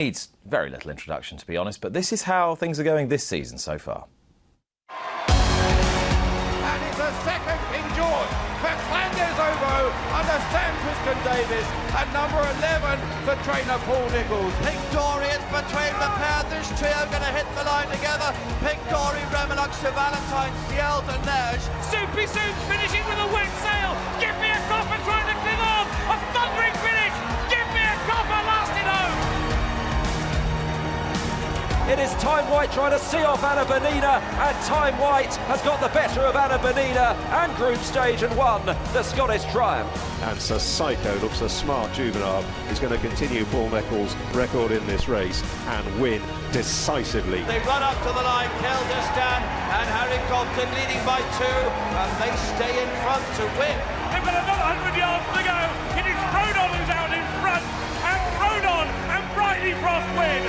Needs very little introduction, to be honest, but this is how things are going this season so far. And it's a second King George for Flanders Ovo under Sam Twiston-Davis and number 11 for trainer Paul Nicholls. Victorious between the pair. This trio going to hit the line together. Pictori, Remelux, Sir Valentine, Ciel de Neige. Soupy Soup's finishing with a wet sail. Give me a copper trying to cling on. A thundering finish. Give me a copper lasting home. It is Time White trying to see off Anna Bonina, and Time White has got the better of Anna Bonina and group stage and won the Scottish Triumph. And Sir Psycho looks a smart juvenile. He's going to continue Paul Nicholls' record in this race and win decisively. They run up to the line, Keldistan and Harry Compton leading by 2, and they stay in front to win. They've got another 100 yards to go. It is Rodon who's out in front, and Rodon and Brightly Frost win.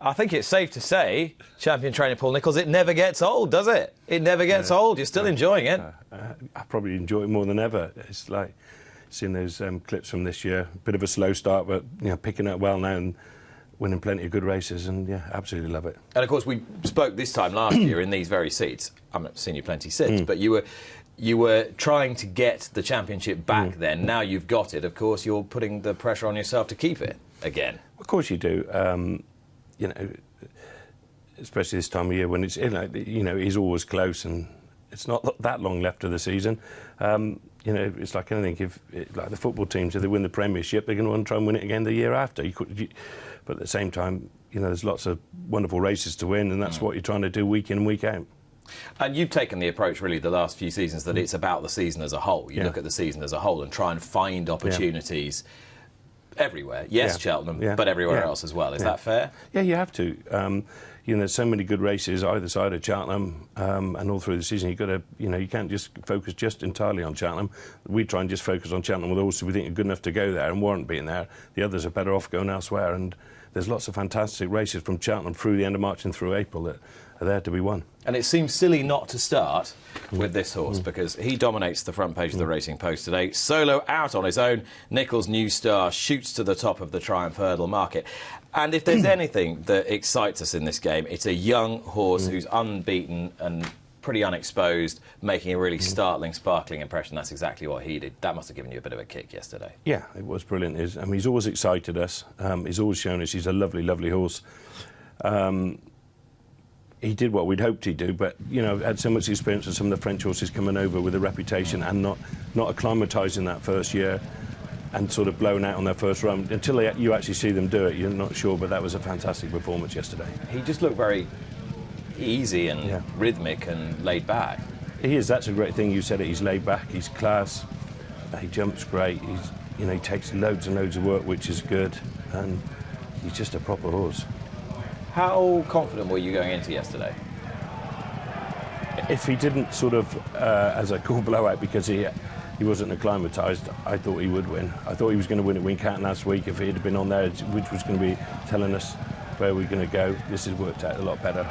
I think it's safe to say, champion trainer Paul Nicholls, it never gets old, does it? It never gets old. You're still enjoying it. I probably enjoy it more than ever. It's like seeing those clips from this year. Bit of a slow start, but picking up well now and winning plenty of good races, and yeah, absolutely love it. And of course, we spoke this time last year in these very seats. I've not seen you plenty since, but you were trying to get the championship back then. Now you've got it. Of course, you're putting the pressure on yourself to keep it again. Of course you do. Especially this time of year when it's, he's always close and it's not that long left of the season. It's like anything, like the football teams, if they win the Premiership, they're going to want to try and win it again the year after. But at the same time, there's lots of wonderful races to win, and that's what you're trying to do week in and week out. And you've taken the approach, really, the last few seasons, that it's about the season as a whole. You look at the season as a whole and try and find opportunities everywhere. Yes, Cheltenham, but everywhere else as well. Is that fair? Yeah, you have to. There's so many good races either side of Cheltenham, and all through the season. You've got to, you can't just focus just entirely on Cheltenham. We try and just focus on Cheltenham with horses we think are good enough to go there and warrant being there. The others are better off going elsewhere. And there's lots of fantastic races from Cheltenham through the end of March and through April that are there to be won. And it seems silly not to start with this horse because he dominates the front page of the Racing Post today. Solo out on his own, Nicholls' new star shoots to the top of the Triumph Hurdle market. And if there's anything that excites us in this game, it's a young horse who's unbeaten and pretty unexposed, making a really startling, sparkling impression. That's exactly what he did. That must have given you a bit of a kick yesterday. Yeah, it was brilliant. He's always excited us. He's always shown us he's a lovely, lovely horse. He did what we'd hoped he'd do, but, had so much experience with some of the French horses coming over with a reputation and not acclimatising that first year and sort of blown out on their first run. Until you actually see them do it, you're not sure, but that was a fantastic performance yesterday. He just looked very easy and rhythmic and laid back. He is. That's a great thing. You said it. He's laid back. He's class. He jumps great. He takes loads and loads of work, which is good, and he's just a proper horse. How confident were you going into yesterday? If he didn't sort of, as I call blowout, because he wasn't acclimatised, I thought he would win. I thought he was going to win at Wincanton last week if he had been on there, which was going to be telling us where we're going to go. This has worked out a lot better.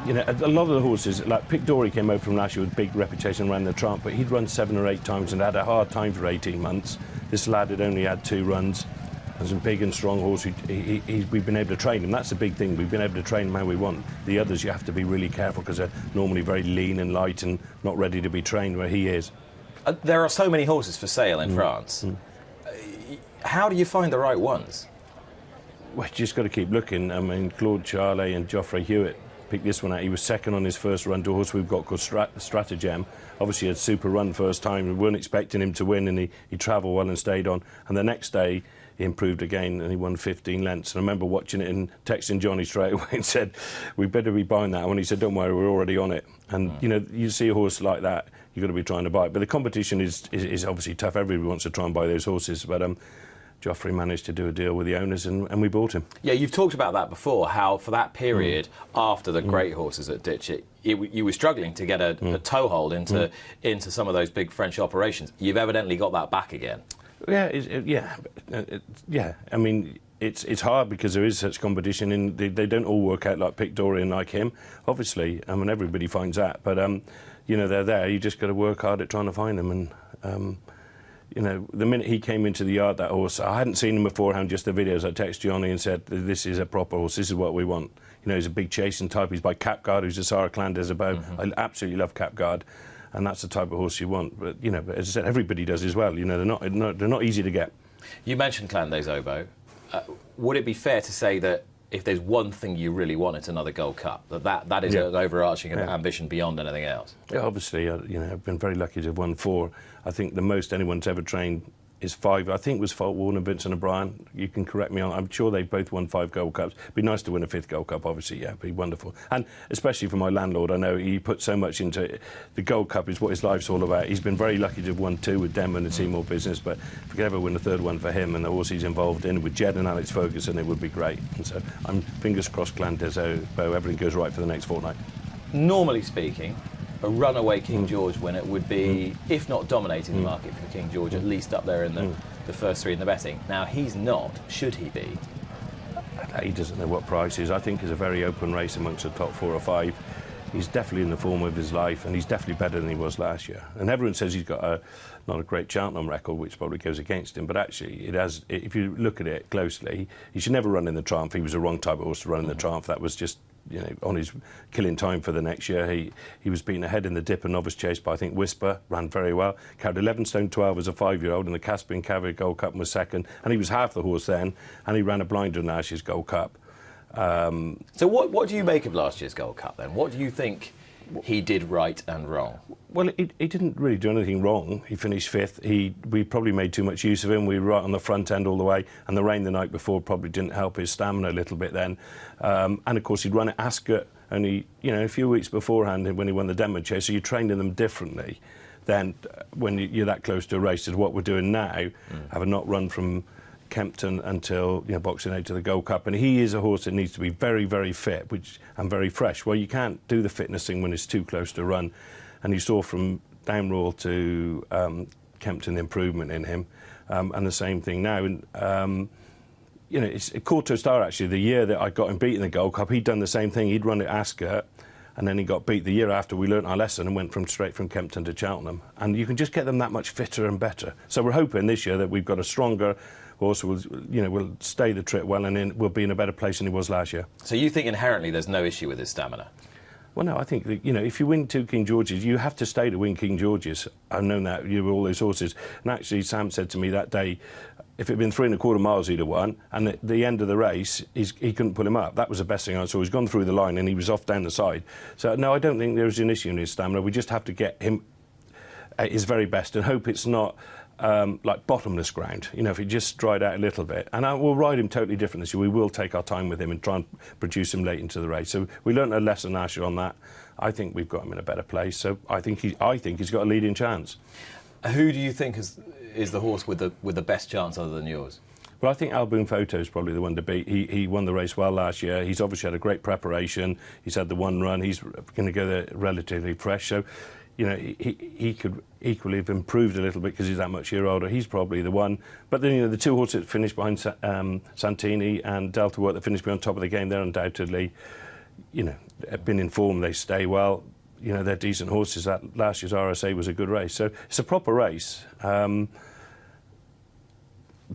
A lot of the horses, like Pictori came over from last year with big reputation, ran the Triumph, but he'd run 7 or 8 times and had a hard time for 18 months. This lad had only had 2 runs. As a big and strong horse, we've been able to train him. That's the big thing. We've been able to train him how we want. The others, you have to be really careful because they're normally very lean and light and not ready to be trained, where he is. There are so many horses for sale in France. How do you find the right ones? Well, you just got to keep looking. I mean, Claude Charlet and Geoffrey Hewitt picked this one out. He was second on his first run to a horse we've got called Stratagem. Obviously, he had super run first time. We weren't expecting him to win, and he travelled well and stayed on. And the next day, he improved again and he won 15 lengths. And I remember watching it and texting Johnny straight away and said, we better be buying that one. He said, don't worry, we're already on it. And, you see a horse like that, you've got to be trying to buy it. But the competition is obviously tough. Everybody wants to try and buy those horses. But Joffrey managed to do a deal with the owners and we bought him. Yeah, you've talked about that before, how for that period after the great horses at Ditchett, you were struggling to get a toehold into some of those big French operations. You've evidently got that back again. Yeah. I mean, it's hard because there is such competition, and they don't all work out like Pictori and like him. Obviously, I mean, everybody finds that. But you know, they're there. You just got to work hard at trying to find them. And you know, the minute he came into the yard, that horse, I hadn't seen him beforehand, just the videos. I texted Johnny and said, this is a proper horse, this is what we want. You know, he's a big chasing type. He's by Capguard, who's a Sarah Clanders above. I absolutely love Capguard, and that's the type of horse you want. But, you know, but as I said, everybody does as well. You know, they're not easy to get. You mentioned Clanders Oboe. Would it be fair to say that if there's one thing you really want, it's another Gold Cup? That is an overarching ambition beyond anything else? Yeah, obviously, you know, I've been very lucky to have won 4. I think the most anyone's ever trained is 5. I think it was Fault Warner, Vincent O'Brien. You can correct me on. I'm sure they've both won 5 Gold Cups. It'd be nice to win a 5th Gold Cup, obviously. Yeah, it'd be wonderful. And especially for my landlord, I know he put so much into it. The Gold Cup is what his life's all about. He's been very lucky to have won 2 with Denman and the Seymour business, but if we could ever win a 3rd one for him and the horse he's involved in with Jed and Alex Ferguson, it would be great. And so I'm fingers crossed, Clanders Oboe, everything goes right for the next fortnight. Normally speaking, a runaway King George winner would be, if not dominating the market for King George, at least up there in the first 3 in the betting. Now, he's not. Should he be? He doesn't know what price is. I think it's a very open race amongst the top 4 or 5. He's definitely in the form of his life, and he's definitely better than he was last year. And everyone says he's got not a great Cheltenham record, which probably goes against him, but actually it has. If you look at it closely, he should never run in the Triumph. He was the wrong type of horse to run in the Triumph. That was just, you know, on his killing time for the next year. He was beaten ahead in the Dipper Novice Chase by, I think, Whisper, ran very well. Carried 11 stone 12 as a 5-year-old in the Caspian Cavalry Gold Cup and was 2nd. And he was half the horse then, and he ran a blinder in last year's Gold Cup. So what do you make of last year's Gold Cup then? What do you think he did right and wrong? Well, he didn't really do anything wrong. He finished 5th. We probably made too much use of him. We were right on the front end all the way, and the rain the night before probably didn't help his stamina a little bit then. And of course, he'd run at Ascot only, you know, a few weeks beforehand when he won the Denman Chase, so you trained in them differently than when you're that close to a race as what we're doing now, have a not run from Kempton until, you know, Boxing Day to the Gold Cup. And he is a horse that needs to be very, very fit and very fresh. Well, you can't do the fitness thing when it's too close to run. And you saw from Downroyal to Kempton the improvement in him, and the same thing now. And, you know, it's Courto Star, actually, the year that I got him beat in the Gold Cup, he'd done the same thing. He'd run at Ascot, and then he got beat the year after. We learnt our lesson and went straight from Kempton to Cheltenham. And you can just get them that much fitter and better. So we're hoping this year that we've got a stronger horse who will stay the trip well, and then we'll be in a better place than he was last year. So you think inherently there's no issue with his stamina? Well, no, I think that, you know, if you win 2 King Georges, you have to stay to win King Georges. I've known that, you know, all those horses. And actually, Sam said to me that day, if it had been 3 1/4 miles, he'd have won. And at the end of the race, he couldn't pull him up. That was the best thing I saw. He's gone through the line and he was off down the side. So, no, I don't think there's an issue in his stamina. We just have to get him at his very best and hope it's not like bottomless ground. You know, if he just dried out a little bit. And we'll ride him totally different this year. We will take our time with him and try and produce him late into the race. So we learnt a lesson last year on that. I think we've got him in a better place. So I think he's got a leading chance. Who do you think is the horse with the best chance other than yours? Well, I think Alboon Photo is probably the one to beat. He won the race well last year. He's obviously had a great preparation. He's had the 1 run. He's going to go there relatively fresh. So, you know, he could equally have improved a little bit because he's that much year older. He's probably the one. But then, you know, the 2 horses that finished behind Santini and Delta Work that finished on top of the game, they're undoubtedly, you know, been in form. They stay well. You know, they're decent horses. That last year's RSA was a good race. So it's a proper race.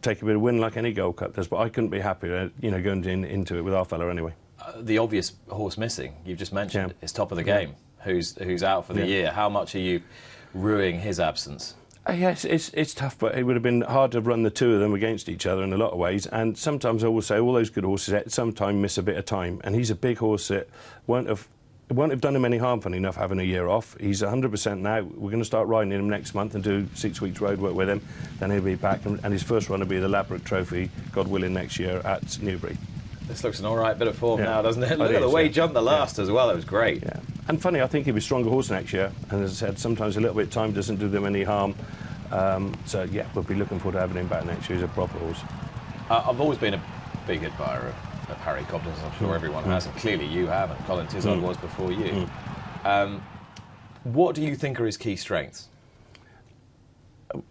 Take a bit of win like any Gold Cup does, but I couldn't be happier, you know, going into it with our fella anyway. The obvious horse missing, you've just mentioned, is top of the game. Who's out for the year? How much are you ruining his absence? Yes, it's tough, but it would have been hard to run the 2 of them against each other in a lot of ways. And sometimes I will say all those good horses at some time miss a bit of time. And he's a big horse that won't have done him any harm, funny enough, having a year off. He's 100% now. We're going to start riding him next month and do 6 weeks road work with him. Then he'll be back, and his first run will be the Ladbroke Trophy, God willing, next year at Newbury. This looks an all right bit of form now, doesn't it? Look at the way he jumped the last as well. It was great. Yeah. And funny, I think he'll be a stronger horse next year. And as I said, sometimes a little bit of time doesn't do them any harm. So, yeah, we'll be looking forward to having him back next year. He's a proper horse. I've always been a big admirer of Harry Cobden's. I'm sure everyone has, and clearly you have, and Colin Tizard was before you. What do you think are his key strengths?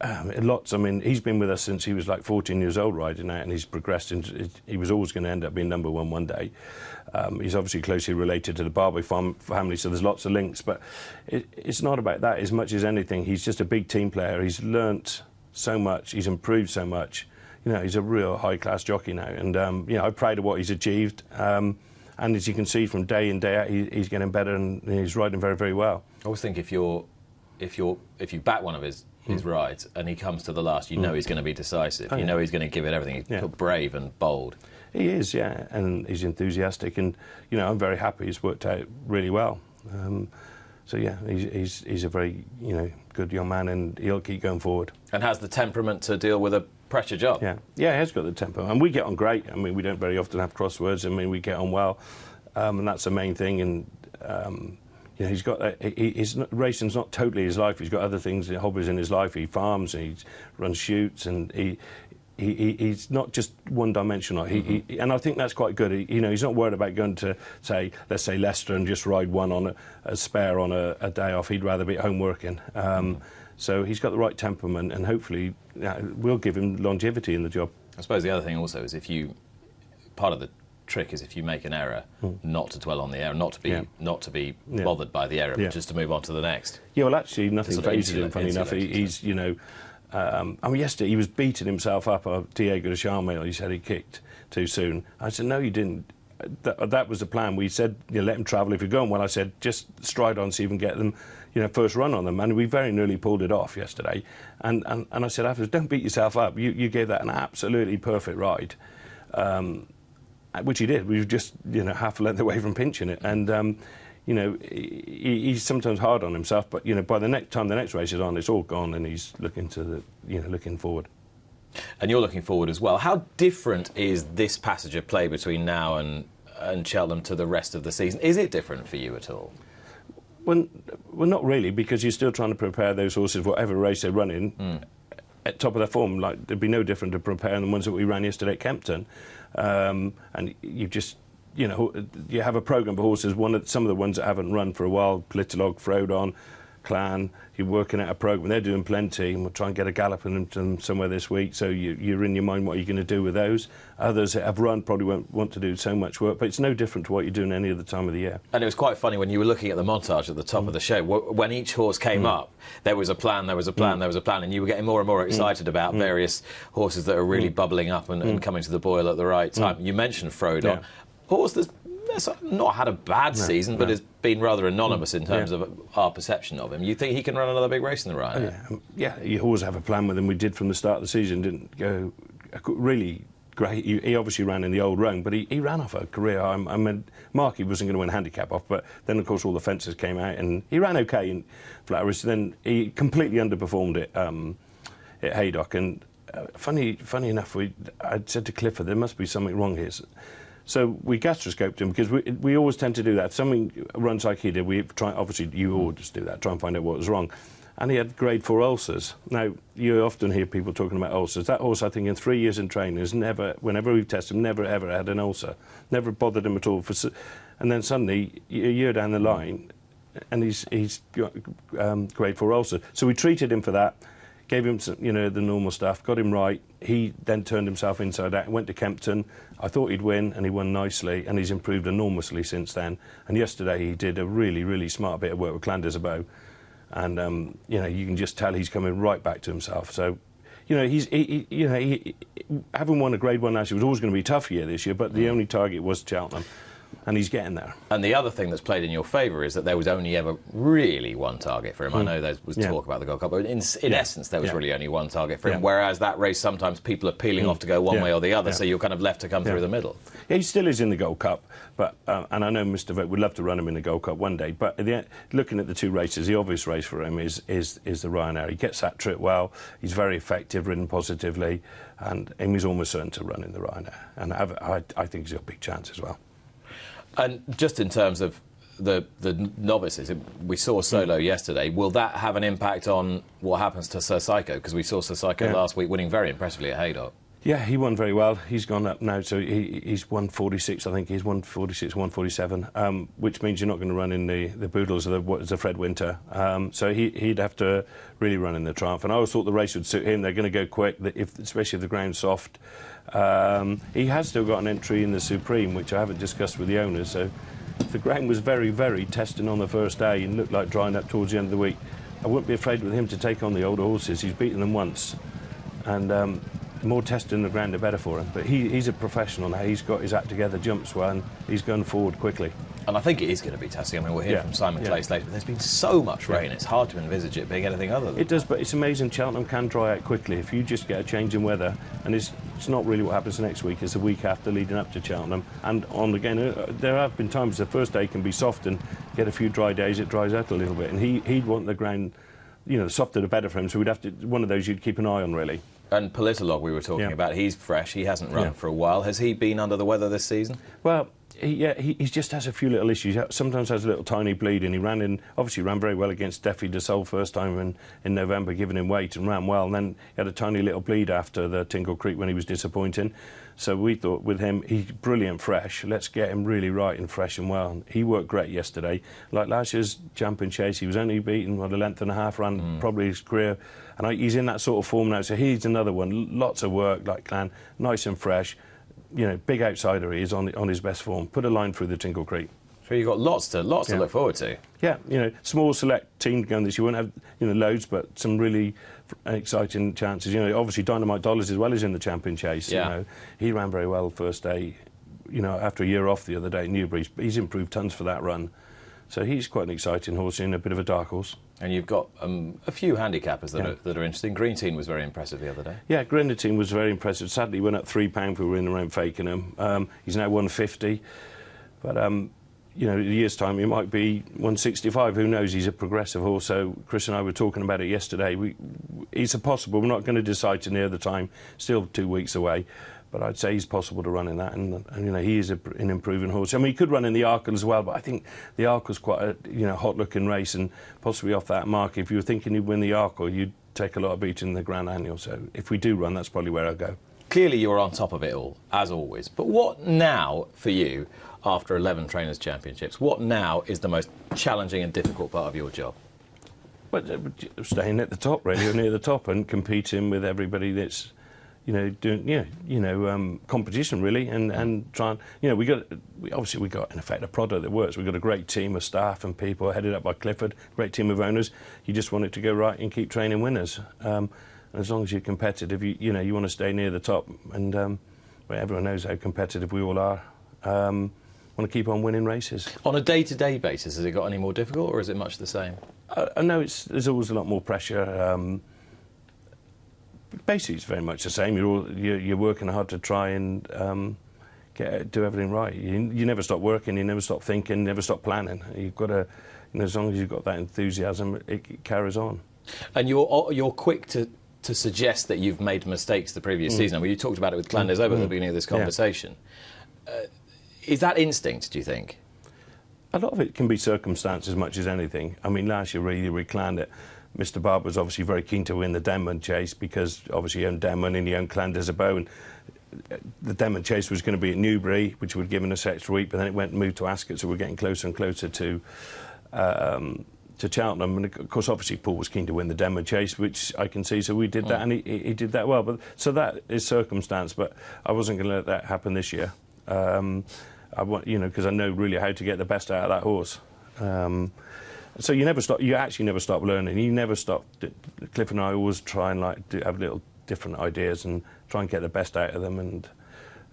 Lots. I mean, he's been with us since he was like 14 years old riding out, and he's progressed into. He was always going to end up being number one day. He's obviously closely related to the Barby family, so there's lots of links. But it's not about that as much as anything. He's just a big team player. He's learnt so much. He's improved so much. You know, he's a real high-class jockey now, and you know, I'm proud of what he's achieved. And as you can see from day in day out, he's getting better, and he's riding very, very well. I always think if you back one of his rides and he comes to the last, you know he's going to be decisive. You know he's going to give it everything. He's brave and bold. He is, yeah, and he's enthusiastic, and you know, I'm very happy. He's worked out really well. So yeah, he's a very good young man, and he'll keep going forward. And has the temperament to deal with a pressure job. Yeah, he has got the temper, and we get on great. I mean, we don't very often have crosswords. I mean, we get on well, and that's the main thing. And you know, he's got racing's not totally his life. He's got other things, hobbies in his life. He farms, and he runs shoots, and he's not just one-dimensional. And I think that's quite good. He's not worried about going to, let's say Leicester and just ride one on a spare on a day off. He'd rather be at home working. So he's got the right temperament, and hopefully we'll give him longevity in the job. I suppose the other thing also is part of the trick is if you make an error, not to dwell on the error, not to be bothered by the error, but just to move on to the next. Yeah, well, actually, nothing phases him. Funny enough, he's I mean, yesterday he was beating himself up. Diego de Charmel, he said he kicked too soon. I said, no, you didn't. That was the plan. We said, let him travel. If you're going well, I said, just stride on so you can get them, first run on them. And we very nearly pulled it off yesterday. And I said afterwards, don't beat yourself up. You gave that an absolutely perfect ride, which he did. We were just, half a length away from pinching it. And, he's sometimes hard on himself, but, by the next time the next race is on, it's all gone, and he's looking forward. And you're looking forward as well. How different is this passage of play between now and Cheltenham to the rest of the season? Is it different for you at all? Well, not really, because you're still trying to prepare those horses, whatever race they're running, at top of their form. Like, there'd be no different to preparing the ones that we ran yesterday at Kempton. And you just, you have a programme for horses. Some of the ones that haven't run for a while, Politilog, Frodon, Clan, you're working out a programme. They're doing plenty, and we'll try and get a gallop in them somewhere this week. So you're in your mind what you're going to do with those. Others that have run probably won't want to do so much work, but it's no different to what you're doing any other time of the year. And it was quite funny when you were looking at the montage at the top of the show. When each horse came up, there was a plan, there was a plan, there was a plan, and you were getting more and more excited about various horses that are really bubbling up and coming to the boil at the right time. You mentioned Frodon. Horse that's not had a bad season, but has been rather anonymous in terms of our perception of him. You think he can run another big race in the Rhino? Yeah, you always have a plan with him. We did from the start of the season. Didn't go really great. He obviously ran in the old roan, but he ran off a career. I mean, Marky wasn't going to win handicap off, but then, of course, all the fences came out, and he ran OK in Flattery. Then he completely underperformed it at Haydock. And funny enough, I said to Clifford, there must be something wrong here. So we gastroscoped him, because we always tend to do that. If something runs like he did, we try. Obviously, you always do that. Try and find out what was wrong. And he had grade 4 ulcers. Now, you often hear people talking about ulcers. That horse, I think, in 3 years in training, has never, whenever we've tested him, never ever had an ulcer. Never bothered him at all. And then suddenly, a year down the line, and he's got grade 4 ulcer. So we treated him for that. Gave him some, the normal stuff, got him right. He then turned himself inside out, went to Kempton. I thought he'd win, and he won nicely, and he's improved enormously since then. And yesterday he did a really, really smart bit of work with Clandesabo. And, you can just tell he's coming right back to himself. So, he having won a Grade 1 last year was always going to be a tough year this year, but the only target was Cheltenham. And he's getting there. And the other thing that's played in your favour is that there was only ever really one target for him. I know there was talk about the Gold Cup, but in essence there was really only one target for him, whereas that race sometimes people are peeling off to go one way or the other, so you're kind of left to come through the middle. Yeah, he still is in the Gold Cup, but and I know Mr. Vogt would love to run him in the Gold Cup one day, but looking at the two races, the obvious race for him is the Ryanair. He gets that trip well, he's very effective, ridden positively, and he's almost certain to run in the Ryanair. And I think he's got a big chance as well. And just in terms of the novices, we saw Solo yesterday. Will that have an impact on what happens to Sir Psycho? Because we saw Sir Psycho last week winning very impressively at Haydock. Yeah, he won very well. He's gone up now, so he's 146, I think. He's 146, 147, which means you're not going to run in the Boodles or the Fred Winter. So he'd have to really run in the Triumph. And I always thought the race would suit him. They're going to go quick, especially if the ground's soft. He has still got an entry in the Supreme, which I haven't discussed with the owners. So if the ground was very, very testing on the first day and looked like drying up towards the end of the week, I wouldn't be afraid with him to take on the older horses. He's beaten them once. And the more testing the ground, the better for him. But he's a professional now. He's got his act together, jumps well, and he's going forward quickly. And I think it is going to be testing. I mean, we'll hear from Simon Clace later, but there's been so much rain, it's hard to envisage it being anything other than It does, but it's amazing. Cheltenham can dry out quickly. If you just get a change in weather, and it's not really what happens next week, it's the week after leading up to Cheltenham. And on again, there have been times the first day can be soft and get a few dry days, it dries out a little bit. And he'd want the ground, the softer the better for him, so we'd have to, one of those you'd keep an eye on, really. And Politolog we were talking about, he's fresh, he hasn't run for a while. Has he been under the weather this season? Well, he just has a few little issues. Sometimes has a little tiny bleed, and he obviously ran very well against Steffi de Sol first time in November, giving him weight, and ran well. And then he had a tiny little bleed after the Tingle Creek when he was disappointing. So we thought with him, he's brilliant fresh. Let's get him really right and fresh and well. He worked great yesterday. Like last year's Champion Chase, he was only beaten a length and a half, ran probably his career. And he's in that sort of form now. So he's another one. Lots of work, like Clan, nice and fresh. Big outsider he is on his best form. Put a line through the Tingle Creek. So you've got lots to look forward to. Yeah, small select team going this. You won't have loads, but some really exciting chances. Obviously Dynamite Dollars as well is in the Champion Chase. Yeah. He ran very well the first day. After a year off the other day at Newbury, he's improved tons for that run. So he's quite an exciting horse and a bit of a dark horse. And you've got a few handicappers that are interesting. Green Team was very impressive the other day. Yeah, Green Team was very impressive. Sadly, he went up £3 for in around Fakenham. He's now 150. But, in a year's time, he might be 165. Who knows? He's a progressive horse. So Chris and I were talking about it yesterday. It's possible. We're not going to decide to near the time. Still 2 weeks away. But I'd say he's possible to run in that, and he is an improving horse. I mean, he could run in the Arkle as well, but I think the Arkle's quite a hot-looking race, and possibly off that mark, if you were thinking you'd win the Arkle, you'd take a lot of beating in the Grand Annual. So if we do run, that's probably where I'll go. Clearly, you're on top of it all, as always. But what now for you, after 11 Trainers' Championships? What now is the most challenging and difficult part of your job? Well, staying at the top, really, or near the top, and competing with everybody that's doing competition really, and trying. We got in effect a product that works. We've got a great team of staff and people headed up by Clifford, great team of owners. You just want it to go right and keep training winners. And as long as you're competitive, you want to stay near the top. And everyone knows how competitive we all are. Want to keep on winning races. On a day-to-day basis, has it got any more difficult, or is it much the same? No, there's always a lot more pressure. Basically, it's very much the same. You're working hard to try and do everything right. You never stop working, you never stop thinking, never stop planning. You've got to, as long as you've got that enthusiasm, it carries on. And you're quick to suggest that you've made mistakes the previous season. I mean, you talked about it with Clan des Obeaux at the beginning of this conversation. Is that instinct, do you think? A lot of it can be circumstance as much as anything. I mean, last year really we planned it. Mr. Barber was obviously very keen to win the Denman Chase because obviously he owned Denman and he owned Clan des Obeaux, and the Denman Chase was going to be at Newbury, which would have given us extra week, but then it went and moved to Ascot, so we're getting closer and closer to Cheltenham. And of course, obviously, Paul was keen to win the Denman Chase, which I can see, so we did that, and he did that well. But so that is circumstance, but I wasn't going to let that happen this year. I want, because I know really how to get the best out of that horse. So you never stop. You actually never stop learning. You never stop. Cliff and I always try and have little different ideas and try and get the best out of them. And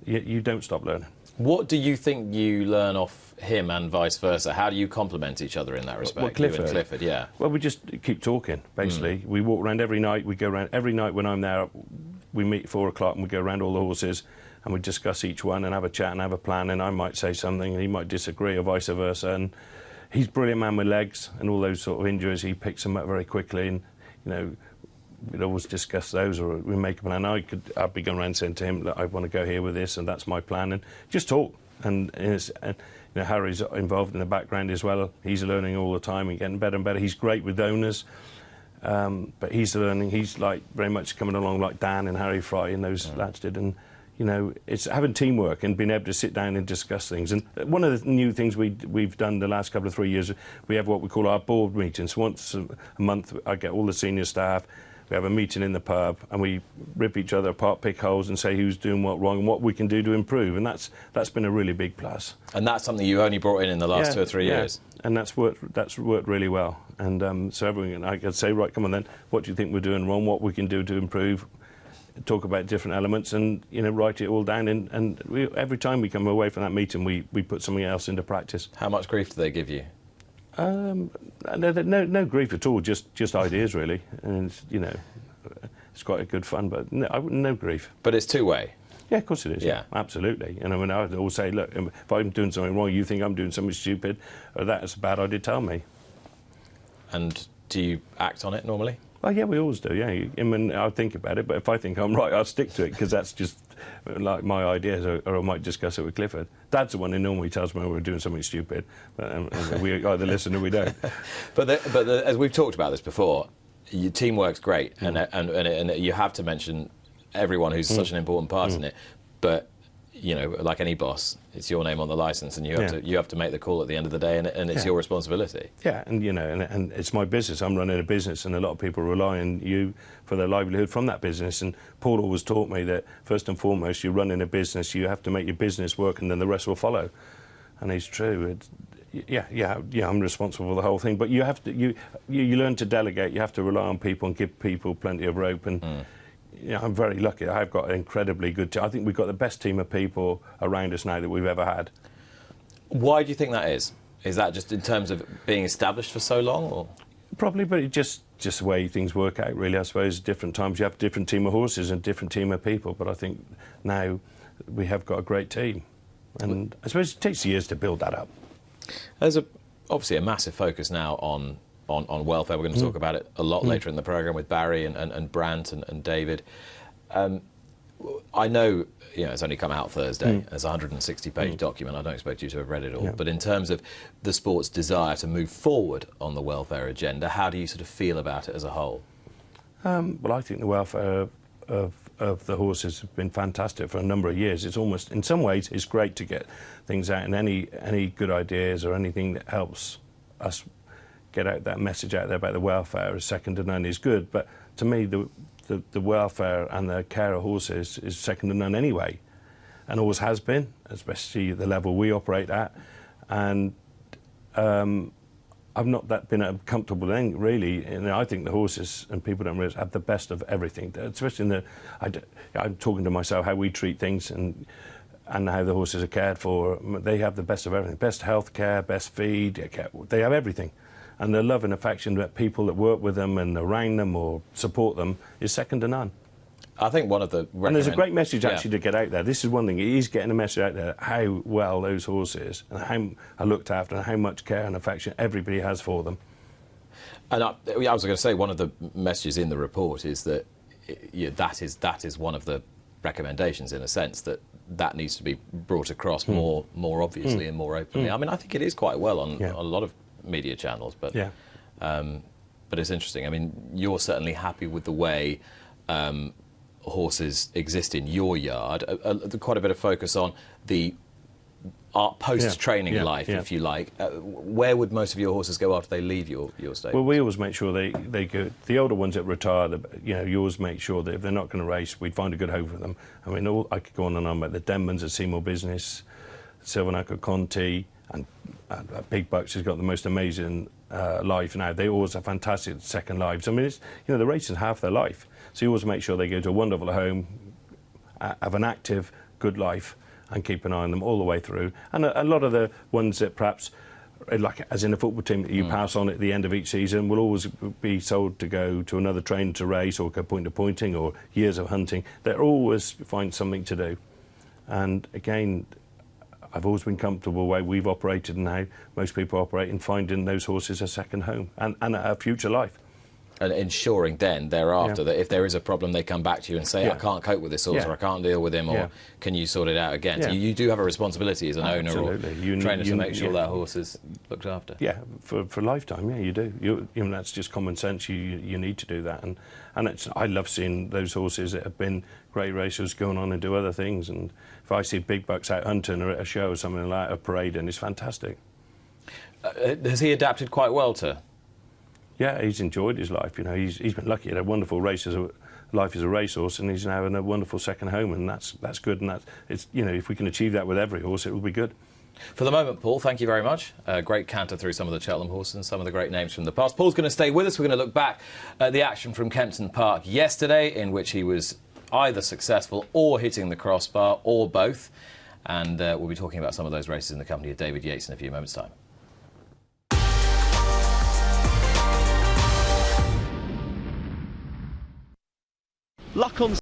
you don't stop learning. What do you think you learn off him and vice versa? How do you complement each other in that respect? Well, Clifford. You and Clifford, yeah. Well, we just keep talking. Basically, we walk around every night. We go around every night when I'm there. We meet at 4 o'clock and we go around all the horses and we discuss each one and have a chat and have a plan. And I might say something and he might disagree, or vice versa. And he's a brilliant man with legs, and all those sort of injuries, he picks them up very quickly. And, we'd always discuss those, or we make a plan. I'd be going around saying to him, I want to go here with this, and that's my plan. And just talk. And Harry's involved in the background as well. He's learning all the time and getting better and better. He's great with owners. But he's learning. He's like very much coming along like Dan and Harry Fry and those lads did. And you know, it's having teamwork and being able to sit down and discuss things. And one of the new things we've done the last couple of 3 years, we have what we call our board meetings. Once a month, I get all the senior staff. We have a meeting in the pub and we rip each other apart, pick holes and say who's doing what wrong and what we can do to improve. And that's been a really big plus. And that's something you only brought in the last 2 or 3 years? And that's worked really well. And so everyone, I could say, right, come on then, what do you think we're doing wrong, what we can do to improve, talk about different elements and, you know, write it all down. And every time we come away from that meeting, we put something else into practice. How much grief do they give you? No grief at all, just ideas really, and you know, it's quite a good fun, but no grief. But it's two-way. Yeah, of course it is. Yeah, absolutely. And I mean, I'd always say, look, if I'm doing something wrong, you think I'm doing something stupid, or that's a bad idea, tell me. And do you act on it normally? Oh yeah, we always do. Yeah, I mean, I'll think about it, but if I think I'm right, I'll stick to it because that's just like my ideas, or I might discuss it with Clifford. Dad's the one who normally tells me when we're doing something stupid. We either listen or we don't. But as we've talked about this before, your teamwork's great, and you have to mention everyone who's such an important part in it. But you know, like any boss, it's your name on the licence, and you have to make the call at the end of the day, and it's your responsibility. Yeah, and you know, and it's my business. I'm running a business, and a lot of people rely on you for their livelihood from that business. And Paul always taught me that first and foremost, you're running a business, you have to make your business work, and then the rest will follow. And it's true. I'm responsible for the whole thing. But you have to you learn to delegate. You have to rely on people and give people plenty of rope. And you know, I'm very lucky. I've got an incredibly good team. I think we've got the best team of people around us now that we've ever had. Why do you think that is? Is that just in terms of being established for so long, or? Probably, but it's just the way things work out, really. I suppose different times you have a different team of horses and a different team of people, but I think now we have got a great team. And I suppose it takes years to build that up. There's obviously a massive focus now on welfare. We're going to talk about it a lot later in the programme with Barry and Brant and David. I know, you know, it's only come out Thursday. It's a 160-page document. I don't expect you to have read it all. Yeah. But in terms of the sport's desire to move forward on the welfare agenda, how do you sort of feel about it as a whole? Well, I think the welfare of the horses has been fantastic for a number of years. It's almost, in some ways, it's great to get things out, and any good ideas or anything that helps us get out that message out there about the welfare is second to none is good. But to me, the welfare and the care of horses is second to none anyway, and always has been, especially the level we operate at. And I've not been a comfortable thing, really. And I think the horses, and people don't realise, have the best of everything. Especially I'm talking to myself how we treat things and how the horses are cared for. They have the best of everything. Best health care, best feed, they have everything. And the love and affection that people that work with them and around them or support them is second to none. I think one of the... And there's a great message actually to get out there. This is one thing, it is getting a message out there, how well those horses and how are looked after and how much care and affection everybody has for them. And I was going to say, one of the messages in the report is that that is one of the recommendations, in a sense, that needs to be brought across more obviously and more openly. I mean, I think it is quite well on a lot of media channels, but it's interesting. I mean, you're certainly happy with the way horses exist in your yard. Quite a bit of focus on the post-training life, if you like. Where would most of your horses go after they leave your stable? Well, we always make sure they go. The older ones that retire, you always make sure that if they're not going to race, we'd find a good home for them. I mean, I could go on and on about the Denmans at Seymour Business, Silvernac Conti, and Big Bucks has got the most amazing life now. They always have fantastic second lives. I mean, the race is half their life. So you always make sure they go to a wonderful home, have an active, good life, and keep an eye on them all the way through. And a lot of the ones that perhaps, like as in a football team that you pass on at the end of each season, will always be sold to go to another trainer to race or go point to pointing or years of hunting. They'll always find something to do. And again, I've always been comfortable the way we've operated and how most people operate in finding those horses a second home and a future life. And ensuring then, thereafter, that if there is a problem, they come back to you and say, I can't cope with this horse, or I can't deal with him, or can you sort it out again? So you do have a responsibility as an owner or trainer to make sure that horse is looked after. Yeah, for a lifetime, you do. You know, that's just common sense. You need to do that. And I love seeing those horses that have been great racers going on and do other things. And if I see big bucks out hunting or at a show or something like that, a parade, and it's fantastic. Has he adapted quite well to? Yeah, he's enjoyed his life. You know, he's been lucky. He had a wonderful life as a racehorse, and he's now in a wonderful second home, and that's good. And it's, you know, if we can achieve that with every horse, it will be good. For the moment, Paul, thank you very much. Great canter through some of the Cheltenham horses and some of the great names from the past. Paul's going to stay with us. We're going to look back at the action from Kempton Park yesterday, in which he was either successful or hitting the crossbar, or both. And we'll be talking about some of those races in the company of David Yates in a few moments' time. Luck on